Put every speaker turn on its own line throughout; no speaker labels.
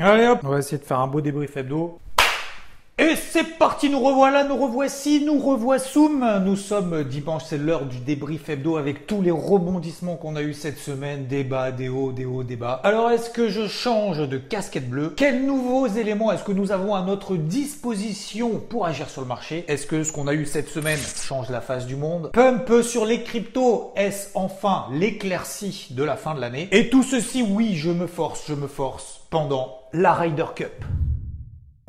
Allez hop, on va essayer de faire un beau débrief hebdo. Et c'est parti, nous revoilà, nous revoici, nous revoissoum. Nous sommes dimanche, c'est l'heure du débrief hebdo avec tous les rebondissements qu'on a eu cette semaine, des bas, des hauts, des bas. Alors est-ce que je change de casquette bleue? Quels nouveaux éléments est-ce que nous avons à notre disposition pour agir sur le marché? Est-ce que ce qu'on a eu cette semaine change la face du monde? Pump sur les cryptos, est-ce enfin l'éclaircie de la fin de l'année? Et tout ceci, oui, je me force pendant la Ryder Cup.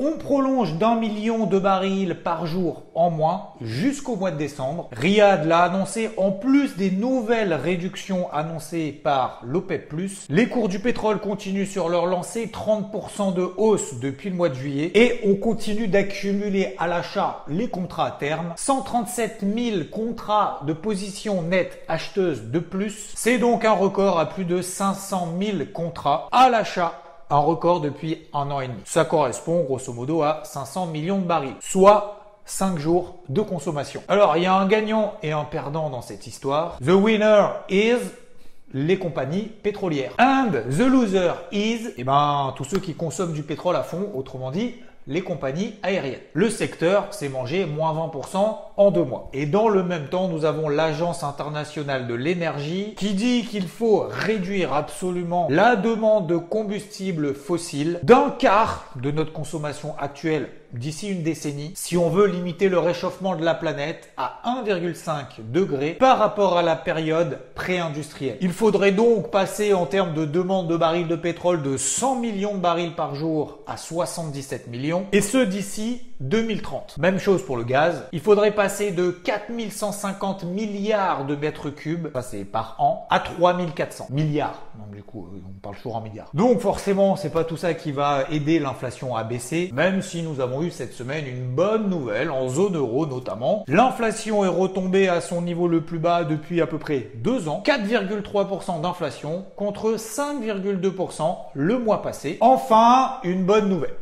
On prolonge d'1 million de barils par jour en moins jusqu'au mois de décembre. Riyad l'a annoncé en plus des nouvelles réductions annoncées par l'OPEP+. Les cours du pétrole continuent sur leur lancée, 30% de hausse depuis le mois de juillet. Et on continue d'accumuler à l'achat les contrats à terme. 137 000 contrats de position nette acheteuse de plus. C'est donc un record à plus de 500 000 contrats à l'achat. Un record depuis 1 an et demi. Ça correspond grosso modo à 500 millions de barils, soit 5 jours de consommation. Alors, il y a un gagnant et un perdant dans cette histoire. The winner is les compagnies pétrolières. And the loser is, tous ceux qui consomment du pétrole à fond, autrement dit, les compagnies aériennes. Le secteur s'est mangé moins 20% en 2 mois. Et dans le même temps, nous avons l'Agence internationale de l'énergie qui dit qu'il faut réduire absolument la demande de combustibles fossiles d'un quart de notre consommation actuelle d'ici une décennie si on veut limiter le réchauffement de la planète à 1,5 degré par rapport à la période pré-industrielle. Il faudrait donc passer en termes de demande de barils de pétrole de 100 millions de barils par jour à 77 millions et ce d'ici 2030. Même chose pour le gaz. Il faudrait passer de 4150 milliards de mètres cubes, ça c'est par an, à 3400 milliards. Donc du coup, on parle toujours en milliards. Donc forcément, c'est pas tout ça qui va aider l'inflation à baisser, même si nous avons eu cette semaine une bonne nouvelle, en zone euro notamment. L'inflation est retombée à son niveau le plus bas depuis à peu près 2 ans. 4,3% d'inflation contre 5,2% le mois passé. Enfin, une bonne nouvelle.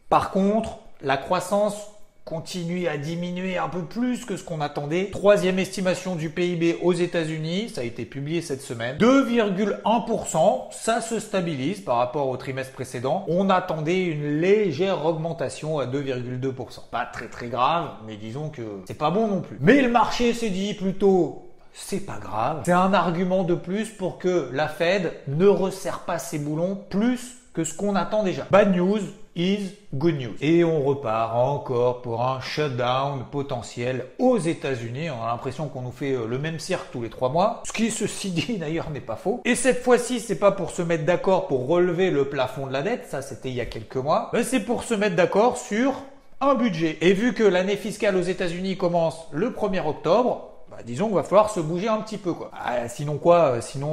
Par contre, la croissance continue à diminuer un peu plus que ce qu'on attendait. Troisième estimation du PIB aux États-Unis, ça a été publié cette semaine. 2,1%, ça se stabilise par rapport au trimestre précédent. On attendait une légère augmentation à 2,2%. Pas très grave, mais disons que c'est pas bon non plus. Mais le marché s'est dit plutôt, c'est pas grave. C'est un argument de plus pour que la Fed ne resserre pas ses boulons plus que ce qu'on attend déjà. Bad news is good news. Et on repart encore pour un shutdown potentiel aux États-Unis. On a l'impression qu'on nous fait le même cirque tous les 3 mois. Ce qui, ceci dit, d'ailleurs, n'est pas faux. Et cette fois-ci, c'est pas pour se mettre d'accord pour relever le plafond de la dette. Ça, c'était il y a quelques mois. Mais c'est pour se mettre d'accord sur un budget. Et vu que l'année fiscale aux États-Unis commence le 1er octobre, disons qu'il va falloir se bouger un petit peu, quoi. Sinon quoi? Sinon,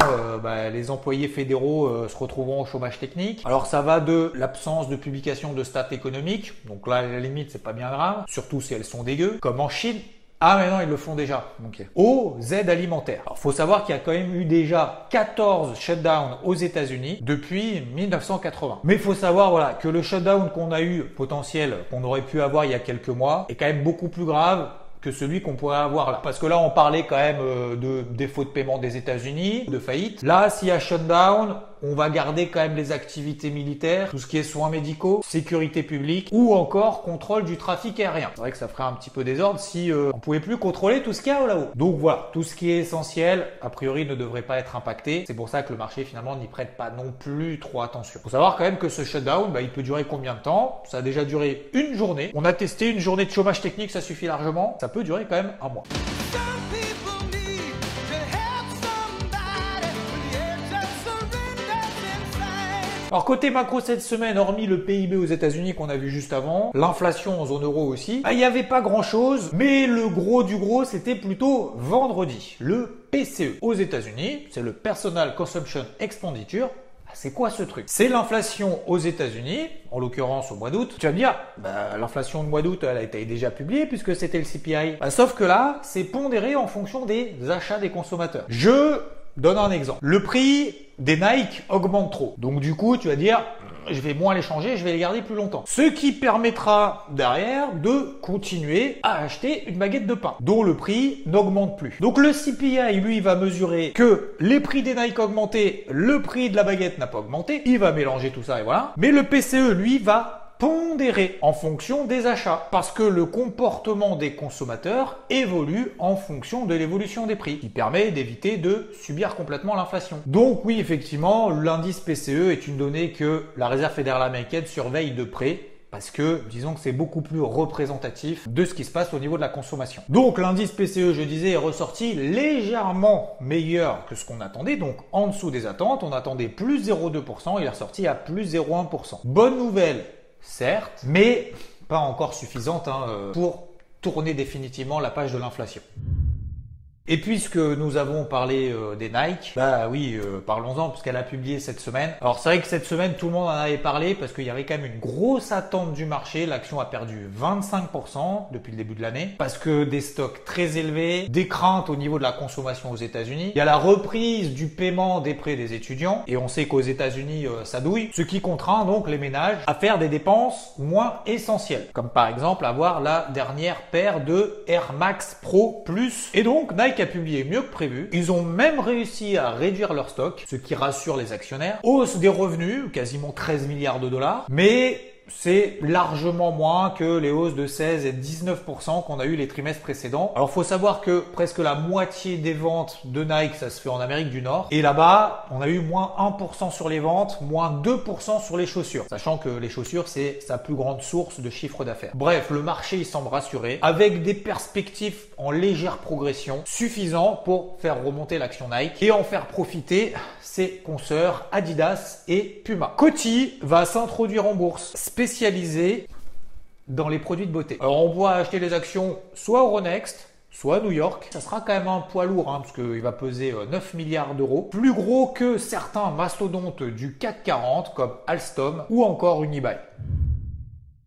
les employés fédéraux se retrouveront au chômage technique. Alors ça va de l'absence de publication de stats économiques. Donc là, à la limite, c'est pas bien grave. Surtout si elles sont dégueu. Comme en Chine. Ah mais non, ils le font déjà. Okay. Aux aides alimentaires. Alors faut savoir qu'il y a quand même eu déjà 14 shutdowns aux États-Unis depuis 1980. Mais il faut savoir que le shutdown qu'on a eu potentiel, qu'on aurait pu avoir il y a quelques mois, est quand même beaucoup plus grave que celui qu'on pourrait avoir là. Parce que là, on parlait quand même de défaut de paiement des États-Unis, de faillite. Là, s'il y a shutdown, on va garder quand même les activités militaires, tout ce qui est soins médicaux, sécurité publique ou encore contrôle du trafic aérien. C'est vrai que ça ferait un petit peu désordre si on pouvait plus contrôler tout ce qu'il y a là-haut. Donc voilà, tout ce qui est essentiel, a priori, ne devrait pas être impacté. C'est pour ça que le marché finalement n'y prête pas non plus trop attention. Faut savoir quand même que ce shutdown, il peut durer combien de temps? Ça a déjà duré une journée. On a testé une journée de chômage technique, ça suffit largement. Ça peut durer quand même 1 mois. Alors côté macro cette semaine, hormis le PIB aux États-Unis qu'on a vu juste avant, l'inflation en zone euro aussi, il n'y avait pas grand-chose, mais le gros du gros, c'était plutôt vendredi. Le PCE aux États-Unis, c'est le Personal Consumption Expenditure. C'est quoi ce truc? C'est l'inflation aux États-Unis, en l'occurrence au mois d'août. Tu vas me dire, l'inflation du mois d'août, elle a été déjà publiée puisque c'était le CPI. Sauf que là, c'est pondéré en fonction des achats des consommateurs. Je donne un exemple. Le prix des Nike augmente trop. Donc du coup, tu vas dire, je vais moins les changer, je vais les garder plus longtemps. Ce qui permettra derrière de continuer à acheter une baguette de pain dont le prix n'augmente plus. Donc le CPI, lui, va mesurer que les prix des Nike ont augmenté, le prix de la baguette n'a pas augmenté. Il va mélanger tout ça et voilà. Mais le PCE, lui, va pondérer en fonction des achats parce que le comportement des consommateurs évolue en fonction de l'évolution des prix qui permet d'éviter de subir complètement l'inflation. Donc oui, effectivement, l'indice PCE est une donnée que la Réserve fédérale américaine surveille de près parce que, disons que c'est beaucoup plus représentatif de ce qui se passe au niveau de la consommation. Donc l'indice PCE, je disais, est ressorti légèrement meilleur que ce qu'on attendait, donc en dessous des attentes. On attendait plus 0,2%, il est ressorti à plus 0,1%. Bonne nouvelle, certes, mais pas encore suffisante pour tourner définitivement la page de l'inflation. Et puisque nous avons parlé des Nike, bah oui, parlons-en puisqu'elle a publié cette semaine. Alors c'est vrai que cette semaine, tout le monde en avait parlé parce qu'il y avait quand même une grosse attente du marché. L'action a perdu 25% depuis le début de l'année parce que des stocks très élevés, des craintes au niveau de la consommation aux États-Unis. Il y a la reprise du paiement des prêts des étudiants et on sait qu'aux États-Unis ça douille, ce qui contraint donc les ménages à faire des dépenses moins essentielles, comme par exemple avoir la dernière paire de Air Max Pro Plus. Et donc Nike a publié mieux que prévu. Ils ont même réussi à réduire leur stock, ce qui rassure les actionnaires. Hausse des revenus, quasiment 13 milliards de dollars, mais c'est largement moins que les hausses de 16 et 19% qu'on a eu les trimestres précédents. Alors, faut savoir que presque la moitié des ventes de Nike, ça se fait en Amérique du Nord. Et là-bas, on a eu moins 1% sur les ventes, moins 2% sur les chaussures. Sachant que les chaussures, c'est sa plus grande source de chiffre d'affaires. Bref, le marché, il semble rassuré, avec des perspectives en légère progression, suffisant pour faire remonter l'action Nike et en faire profiter ses consoeurs Adidas et Puma. Coty va s'introduire en bourse, spécialisée dans les produits de beauté. Alors on pourra acheter les actions soit Euronext, soit à New York. Ça sera quand même un poids lourd parce qu'il va peser 9 milliards d'euros. Plus gros que certains mastodontes du CAC 40 comme Alstom ou encore Unibail.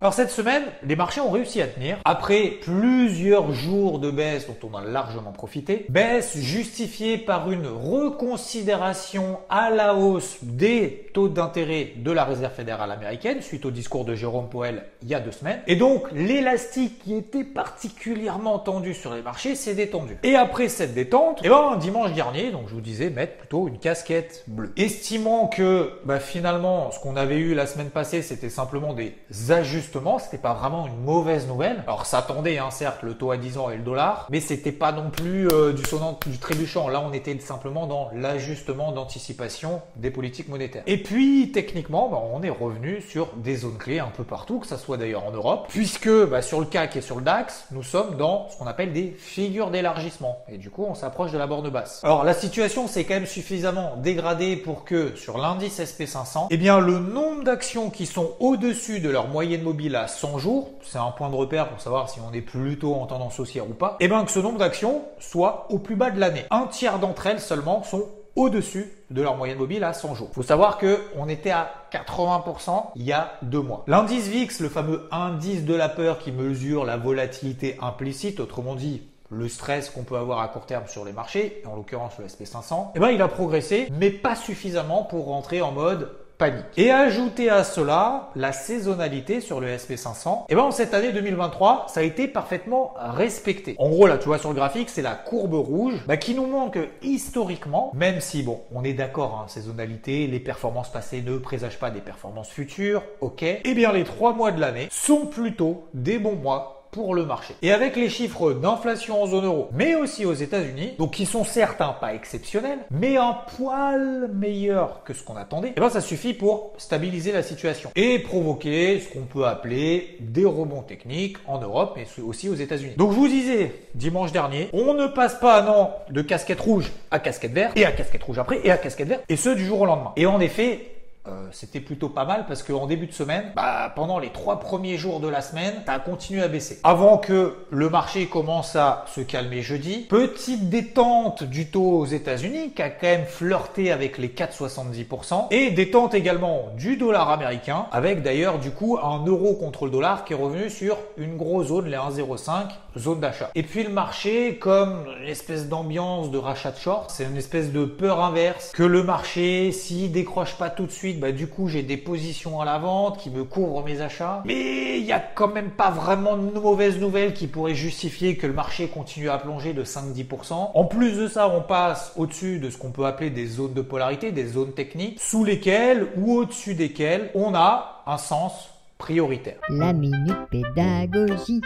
Alors cette semaine, les marchés ont réussi à tenir. Après plusieurs jours de baisse dont on a largement profité, baisse justifiée par une reconsidération à la hausse des taux d'intérêt de la Réserve fédérale américaine suite au discours de Jérôme Powell il y a 2 semaines. Et donc l'élastique qui était particulièrement tendu sur les marchés s'est détendu. Et après cette détente, dimanche dernier, donc je vous disais mettre plutôt une casquette bleue. Estimant que finalement ce qu'on avait eu la semaine passée c'était simplement des ajustements, c'était pas vraiment une mauvaise nouvelle. Alors ça attendait certes le taux à 10 ans et le dollar, mais c'était pas non plus du sonnant du trébuchant. Là on était simplement dans l'ajustement d'anticipation des politiques monétaires. Et puis techniquement on est revenu sur des zones clés un peu partout, que ça soit d'ailleurs en Europe, puisque sur le CAC et sur le DAX, nous sommes dans ce qu'on appelle des figures d'élargissement. Et du coup on s'approche de la borne basse. Alors la situation s'est quand même suffisamment dégradée pour que sur l'indice SP500, le nombre d'actions qui sont au-dessus de leur moyenne mobile à 100 jours, c'est un point de repère pour savoir si on est plutôt en tendance haussière ou pas, que ce nombre d'actions soit au plus bas de l'année. Un tiers d'entre elles seulement sont au-dessus de leur moyenne mobile à 100 jours. Il faut savoir qu'on était à 80% il y a 2 mois. L'indice VIX, le fameux indice de la peur qui mesure la volatilité implicite, autrement dit le stress qu'on peut avoir à court terme sur les marchés, en l'occurrence le SP500, il a progressé, mais pas suffisamment pour rentrer en mode panique. Et ajouter à cela la saisonnalité sur le SP500, en cette année 2023, ça a été parfaitement respecté. En gros, là, tu vois sur le graphique, c'est la courbe rouge qui nous montre que historiquement, même si, on est d'accord, saisonnalité, les performances passées ne présagent pas des performances futures, ok, les 3 mois de l'année sont plutôt des bons mois pour le marché. Et avec les chiffres d'inflation en zone euro, mais aussi aux États-Unis, donc qui sont certes pas exceptionnels, mais un poil meilleurs que ce qu'on attendait, ça suffit pour stabiliser la situation et provoquer ce qu'on peut appeler des rebonds techniques en Europe, mais aussi aux États-Unis. Donc je vous disais dimanche dernier, on ne passe pas de casquette rouge à casquette verte et à casquette rouge après et à casquette verte, et ce du jour au lendemain. Et en effet, c'était plutôt pas mal parce qu'en début de semaine, pendant les 3 premiers jours de la semaine, ça a continué à baisser. Avant que le marché commence à se calmer jeudi, petite détente du taux aux États-Unis qui a quand même flirté avec les 4,70% et détente également du dollar américain avec d'ailleurs du coup un euro contre le dollar qui est revenu sur une grosse zone, les 1,05, zone d'achat. Et puis le marché, comme une espèce d'ambiance de rachat de short, c'est une espèce de peur inverse que le marché, s'il décroche pas tout de suite, du coup j'ai des positions à la vente qui me couvrent mes achats. Mais il y a quand même pas vraiment de mauvaises nouvelles qui pourraient justifier que le marché continue à plonger de 5-10%. En plus de ça, on passe au-dessus de ce qu'on peut appeler des zones de polarité, des zones techniques, sous lesquelles ou au-dessus desquelles on a un sens prioritaire.
La minute pédagogie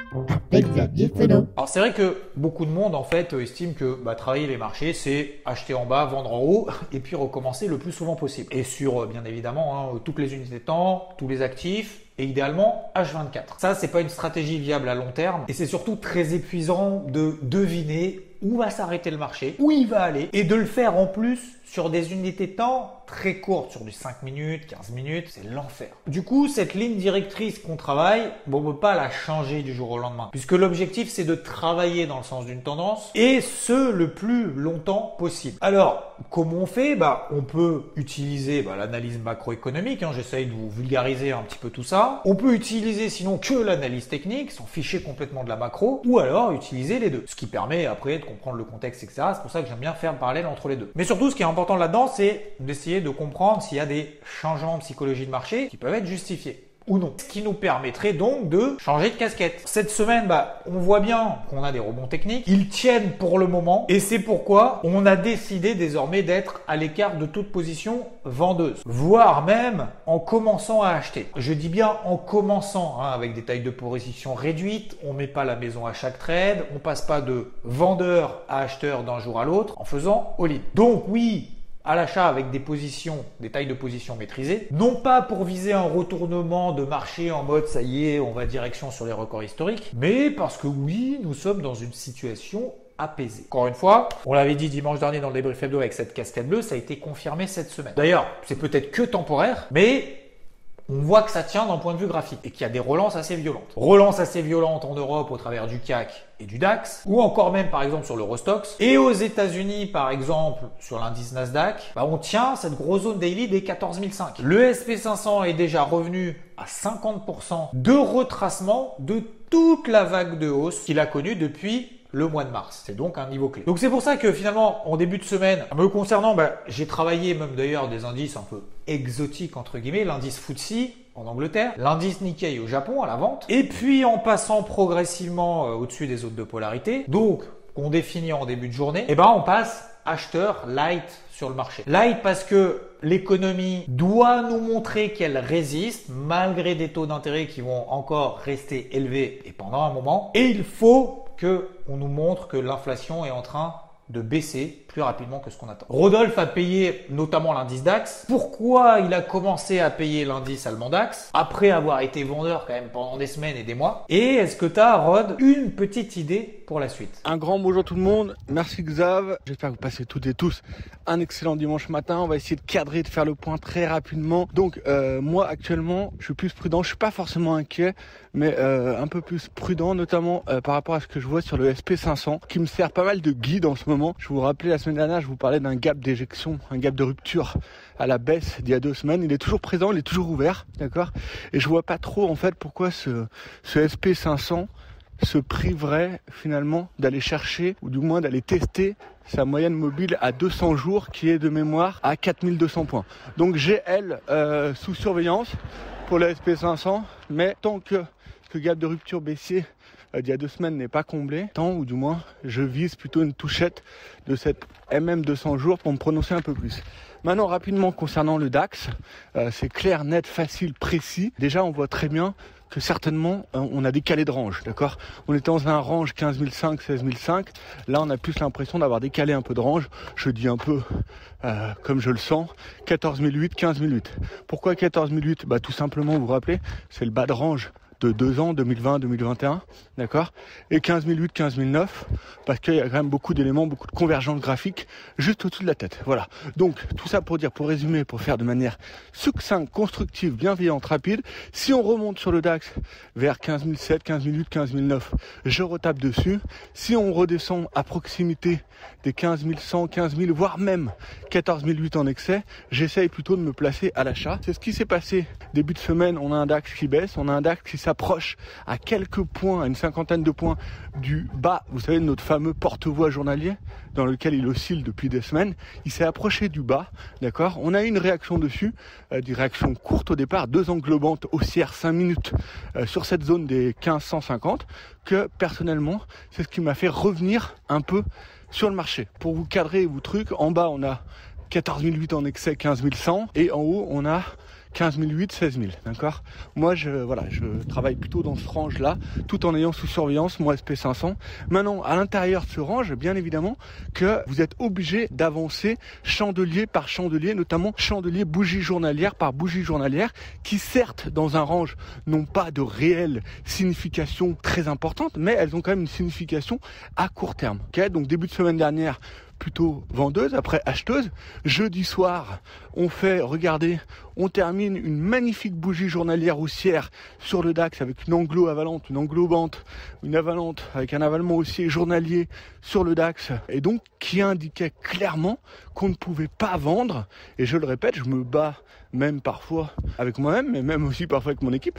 avec Xavier Fenot.
Alors c'est vrai que beaucoup de monde en fait estime que travailler les marchés c'est acheter en bas, vendre en haut et puis recommencer le plus souvent possible. Et sur bien évidemment toutes les unités de temps, tous les actifs et idéalement H24. Ça c'est pas une stratégie viable à long terme et c'est surtout très épuisant de deviner où va s'arrêter le marché, où il va aller et de le faire en plus sur des unités de temps très courtes, sur du 5 minutes, 15 minutes, c'est l'enfer. Du coup, cette ligne directrice qu'on travaille, on ne peut pas la changer du jour au lendemain puisque l'objectif c'est de travailler dans le sens d'une tendance et ce le plus longtemps possible. Alors, comment on fait? On peut utiliser l'analyse macroéconomique, j'essaye de vous vulgariser un petit peu tout ça. On peut utiliser sinon que l'analyse technique, s'en ficher complètement de la macro, ou alors utiliser les deux, ce qui permet après de comprendre le contexte, etc. C'est pour ça que j'aime bien faire le parallèle entre les deux. Mais surtout, ce qui est important là-dedans, c'est d'essayer de comprendre s'il y a des changements de psychologie de marché qui peuvent être justifiés ou non. Ce qui nous permettrait donc de changer de casquette. Cette semaine, on voit bien qu'on a des rebonds techniques. Ils tiennent pour le moment et c'est pourquoi on a décidé désormais d'être à l'écart de toute position vendeuse, voire même en commençant à acheter. Je dis bien en commençant, avec des tailles de position réduites. On met pas la maison à chaque trade. On passe pas de vendeur à acheteur d'un jour à l'autre en faisant all-in. Donc oui, à l'achat avec des positions, des tailles de position maîtrisées, non pas pour viser un retournement de marché en mode ça y est, on va direction sur les records historiques, mais parce que oui, nous sommes dans une situation apaisée. Encore une fois, on l'avait dit dimanche dernier dans le débrief hebdo avec cette casquette bleue, ça a été confirmé cette semaine. D'ailleurs, c'est peut-être que temporaire, mais on voit que ça tient d'un point de vue graphique et qu'il y a des relances assez violentes. Relances assez violentes en Europe au travers du CAC et du DAX, ou encore même par exemple sur l'Eurostoxx. Et aux États-Unis par exemple sur l'indice Nasdaq, on tient cette grosse zone daily des 14 500. Le SP500 est déjà revenu à 50% de retracement de toute la vague de hausse qu'il a connue depuis le mois de mars. C'est donc un niveau clé. Donc c'est pour ça que finalement, en début de semaine, me concernant, j'ai travaillé même d'ailleurs des indices un peu exotiques entre guillemets, l'indice FTSE en Angleterre, l'indice Nikkei au Japon à la vente, et puis en passant progressivement au-dessus des zones de polarité, donc qu'on définit en début de journée, on passe acheteur light sur le marché. Light parce que l'économie doit nous montrer qu'elle résiste malgré des taux d'intérêt qui vont encore rester élevés et pendant un moment, et il faut qu'on nous montre que l'inflation est en train de baisser plus rapidement que ce qu'on attend. Rodolphe a payé notamment l'indice DAX. Pourquoi il a commencé à payer l'indice allemand DAX après avoir été vendeur quand même pendant des semaines et des mois? Et est-ce que tu as, Rod, une petite idée pour la suite?
Un grand bonjour tout le monde. Merci Xav. J'espère que vous passez toutes et tous un excellent dimanche matin. On va essayer de cadrer, de faire le point très rapidement. Donc moi actuellement, je suis plus prudent. Je suis pas forcément inquiet, mais un peu plus prudent, notamment par rapport à ce que je vois sur le SP500, qui me sert pas mal de guide en ce moment. Je vous rappelais la semaine dernière, je vous parlais d'un gap d'éjection, un gap de rupture à la baisse d'il y a 2 semaines. Il est toujours présent, il est toujours ouvert, d'accord? Et je vois pas trop en fait pourquoi ce SP500 se priverait finalement d'aller chercher, ou du moins d'aller tester sa moyenne mobile à 200 jours qui est de mémoire à 4200 points. Donc j'ai elle sous surveillance pour le SP500, mais tant que ce gap de rupture baissier d'il y a 2 semaines n'est pas comblé, tant ou du moins je vise plutôt une touchette de cette MM200 jours pour me prononcer un peu plus. Maintenant rapidement concernant le DAX, c'est clair, net, facile, précis. Déjà on voit très bien que certainement on a décalé de range, d'accord? On était dans un range 15 500, 16 500. Là on a plus l'impression d'avoir décalé un peu de range. Je dis un peu comme je le sens, 14 008, 15 008. Pourquoi 14 008? Tout simplement, vous vous rappelez, c'est le bas de range de 2 ans, 2020, 2021, d'accord, et 15008, 15009, parce qu'il y a quand même beaucoup d'éléments, beaucoup de convergences graphiques juste au-dessus de la tête. Voilà. Donc, tout ça pour dire, pour résumer, pour faire de manière succincte, constructive, bienveillante, rapide, si on remonte sur le DAX vers 15007, 15008, 15009, je retape dessus. Si on redescend à proximité des 15100, 15000, voire même 14008 en excès, j'essaye plutôt de me placer à l'achat. C'est ce qui s'est passé début de semaine. On a un DAX qui baisse, on a un DAX qui s'approche à quelques points, à une cinquantaine de points du bas, vous savez, notre fameux porte-voix journalier dans lequel il oscille depuis des semaines. Il s'est approché du bas, d'accord. On a eu une réaction dessus, des réactions courtes au départ, 2 englobantes haussières 5 minutes sur cette zone des 1550, que personnellement, c'est ce qui m'a fait revenir un peu sur le marché. Pour vous cadrer vos trucs, en bas on a 14008 en excès, 15100, et en haut on a 15008, 16000, d'accord. Moi je travaille plutôt dans ce range là, tout en ayant sous surveillance mon SP500. Maintenant, à l'intérieur de ce range, bien évidemment que vous êtes obligé d'avancer chandelier par chandelier, notamment chandelier bougie journalière par bougie journalière, qui certes dans un range n'ont pas de réelle signification très importante, mais elles ont quand même une signification à court terme. Okay, donc début de semaine dernière, plutôt vendeuse, après acheteuse. Jeudi soir, on termine une magnifique bougie journalière haussière sur le DAX avec une anglo-avalante, une englobante, une avalante avec un avalement haussier journalier sur le DAX, et donc qui indiquait clairement qu'on ne pouvait pas vendre. Et je le répète, je me bats même parfois avec moi-même, mais même aussi parfois avec mon équipe,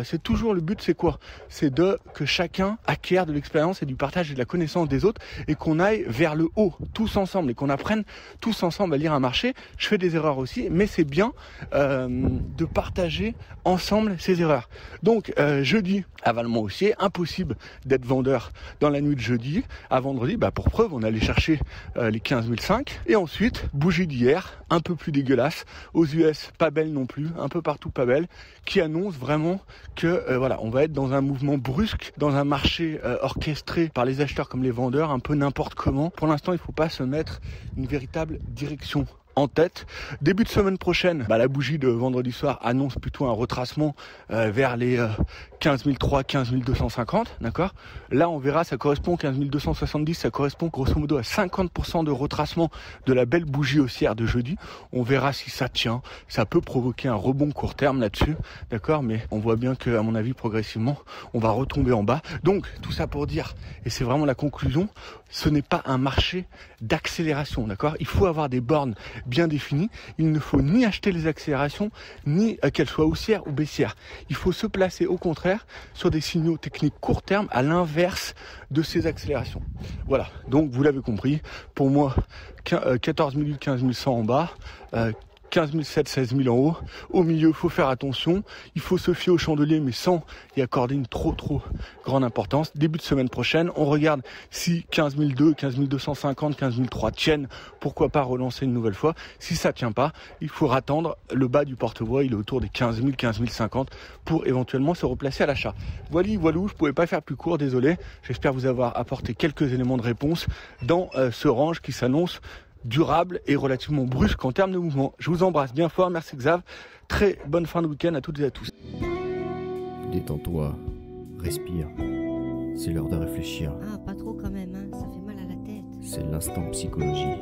c'est toujours le but, c'est quoi? C'est que chacun acquiert de l'expérience et du partage et de la connaissance des autres, et qu'on aille vers le haut tous ensemble, et qu'on apprenne tous ensemble à lire un marché. Je fais des erreurs aussi, mais c'est bien de partager ensemble ces erreurs. Donc jeudi, avalement haussier, impossible d'être vendeur dans la nuit de jeudi à vendredi. Pour preuve, on allait chercher les 15005, et ensuite bougie d'hier, un peu plus dégueulasse, aux US pas belle non plus, un peu partout pas belle, qui annonce vraiment que on va être dans un mouvement brusque, dans un marché orchestré par les acheteurs comme les vendeurs, un peu n'importe comment. Pour l'instant, il ne faut pas se mettre une véritable direction en tête. Début de semaine prochaine, la bougie de vendredi soir annonce plutôt un retracement vers les 15003, 15250, d'accord. Là, on verra, ça correspond 15270, ça correspond grosso modo à 50% de retracement de la belle bougie haussière de jeudi. On verra si ça tient. Ça peut provoquer un rebond court terme là-dessus, d'accord, mais on voit bien que, à mon avis, progressivement, on va retomber en bas. Donc, tout ça pour dire, et c'est vraiment la conclusion, ce n'est pas un marché d'accélération, d'accord. Il faut avoir des bornes bien définies. Il ne faut ni acheter les accélérations, ni qu'elles soient haussières ou baissières. Il faut se placer au contraire sur des signaux techniques court terme, à l'inverse de ces accélérations. Voilà, donc vous l'avez compris, pour moi 14008, 15100 en bas, 15007, 16000 en haut. Au milieu, il faut faire attention. Il faut se fier au chandelier, mais sans y accorder une trop grande importance. Début de semaine prochaine, on regarde si 15002, 15250, 15003 tiennent. Pourquoi pas relancer une nouvelle fois. Si ça tient pas, il faut attendre le bas du porte-voix. Il est autour des 15000, 15050 pour éventuellement se replacer à l'achat. Voilà, je pouvais pas faire plus court, désolé. J'espère vous avoir apporté quelques éléments de réponse dans ce range qui s'annonce durable et relativement brusque en termes de mouvement. Je vous embrasse bien fort, merci Xav. Très bonne fin de week-end à toutes et à tous.
Détends-toi, respire. C'est l'heure de réfléchir.
Ah, pas trop quand même, hein. Ça fait mal à la tête.
C'est l'instant psychologie.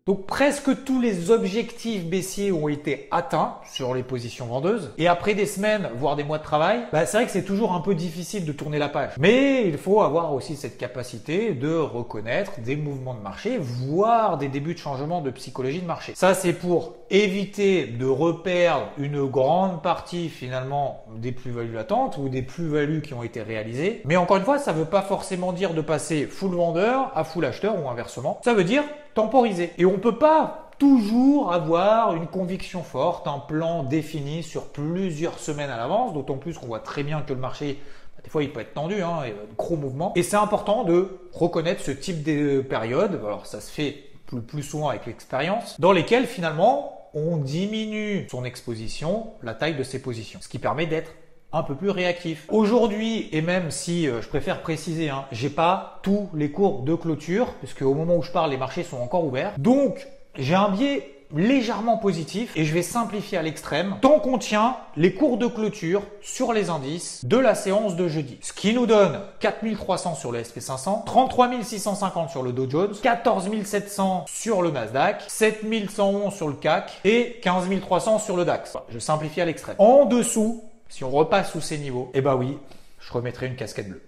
Donc presque tous les objectifs baissiers ont été atteints sur les positions vendeuses. Et après des semaines, voire des mois de travail, c'est vrai que c'est toujours un peu difficile de tourner la page. Mais il faut avoir aussi cette capacité de reconnaître des mouvements de marché, voire des débuts de changement de psychologie de marché. Ça, c'est pour éviter de reperdre une grande partie finalement des plus-values latentes ou des plus-values qui ont été réalisées. Mais encore une fois, ça ne veut pas forcément dire de passer full vendeur à full acheteur ou inversement. Ça veut dire temporiser. Et on ne peut pas toujours avoir une conviction forte, un plan défini sur plusieurs semaines à l'avance, d'autant plus qu'on voit très bien que le marché, des fois il peut être tendu, il y a de gros mouvements. Et c'est important de reconnaître ce type de période, alors ça se fait plus souvent avec l'expérience, dans lesquelles finalement on diminue son exposition, la taille de ses positions, ce qui permet d'être un peu plus réactif. Aujourd'hui, et même si je préfère préciser, j'ai pas tous les cours de clôture, puisque au moment où je parle, les marchés sont encore ouverts. Donc, j'ai un biais légèrement positif et je vais simplifier à l'extrême tant qu'on tient les cours de clôture sur les indices de la séance de jeudi. Ce qui nous donne 4300 sur le SP500, 33 650 sur le Dow Jones, 14 700 sur le Nasdaq, 7111 sur le CAC et 15 300 sur le DAX. Je simplifie à l'extrême. En dessous, si on repasse sous ces niveaux, eh ben oui, je remettrai une casquette bleue.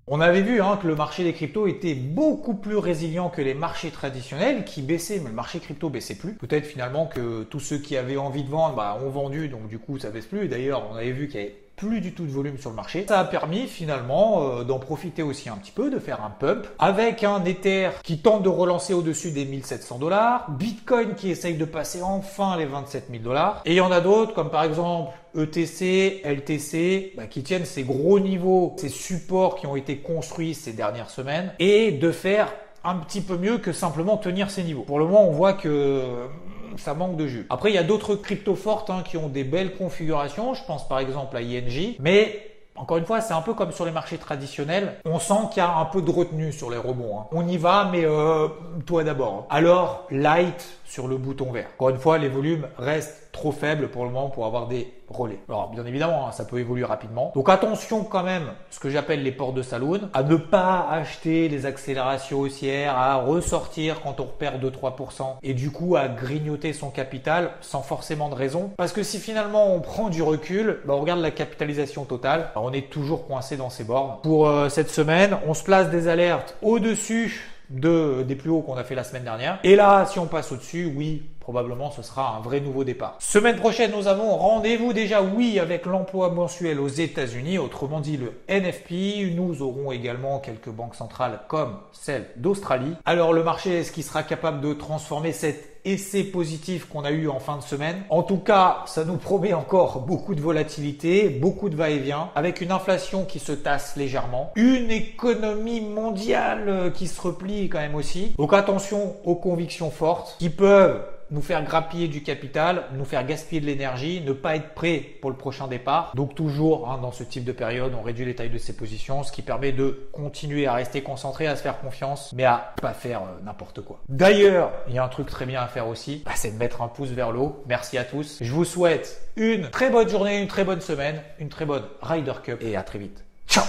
On avait vu que le marché des cryptos était beaucoup plus résilient que les marchés traditionnels qui baissaient, mais le marché crypto baissait plus. Peut-être finalement que tous ceux qui avaient envie de vendre ont vendu, donc du coup ça baisse plus. Et d'ailleurs, on avait vu qu'il y avait plus du tout de volume sur le marché. Ça a permis finalement d'en profiter aussi un petit peu, de faire un pump avec un Ether qui tente de relancer au-dessus des 1700 $, Bitcoin qui essaye de passer enfin les 27 000 $. Et il y en a d'autres comme par exemple ETC, LTC, qui tiennent ces gros niveaux, ces supports qui ont été construits ces dernières semaines et de faire un petit peu mieux que simplement tenir ces niveaux. Pour le moment, on voit que ça manque de jus. Après, il y a d'autres cryptos fortes qui ont des belles configurations. Je pense par exemple à INJ, mais encore une fois, c'est un peu comme sur les marchés traditionnels. On sent qu'il y a un peu de retenue sur les rebonds. On y va, mais toi d'abord. Alors, light sur le bouton vert. Encore une fois, les volumes restent trop faibles pour le moment pour avoir des relais. Alors, bien évidemment, ça peut évoluer rapidement. Donc, attention quand même, ce que j'appelle les portes de saloon, à ne pas acheter les accélérations haussières, à ressortir quand on repère 2-3% et du coup à grignoter son capital sans forcément de raison. Parce que si finalement on prend du recul, on regarde la capitalisation totale, on est toujours coincé dans ces bornes. Pour cette semaine, on se place des alertes au-dessus des plus hauts qu'on a fait la semaine dernière. Et là, si on passe au-dessus, oui, probablement ce sera un vrai nouveau départ. Semaine prochaine, nous avons rendez-vous déjà, oui, avec l'emploi mensuel aux États-Unis, autrement dit le NFP. Nous aurons également quelques banques centrales comme celle d'Australie. Alors le marché, est-ce qu'il sera capable de transformer cet essai positif qu'on a eu en fin de semaine? En tout cas, ça nous promet encore beaucoup de volatilité, beaucoup de va-et-vient, avec une inflation qui se tasse légèrement, une économie mondiale qui se replie quand même aussi. Donc attention aux convictions fortes qui peuvent nous faire grappiller du capital, nous faire gaspiller de l'énergie, ne pas être prêt pour le prochain départ. Donc toujours dans ce type de période, on réduit les tailles de ses positions, ce qui permet de continuer à rester concentré, à se faire confiance, mais à pas faire n'importe quoi. D'ailleurs, il y a un truc très bien à faire aussi, c'est de mettre un pouce vers le haut. Merci à tous. Je vous souhaite une très bonne journée, une très bonne semaine, une très bonne Ryder Cup et à très vite. Ciao!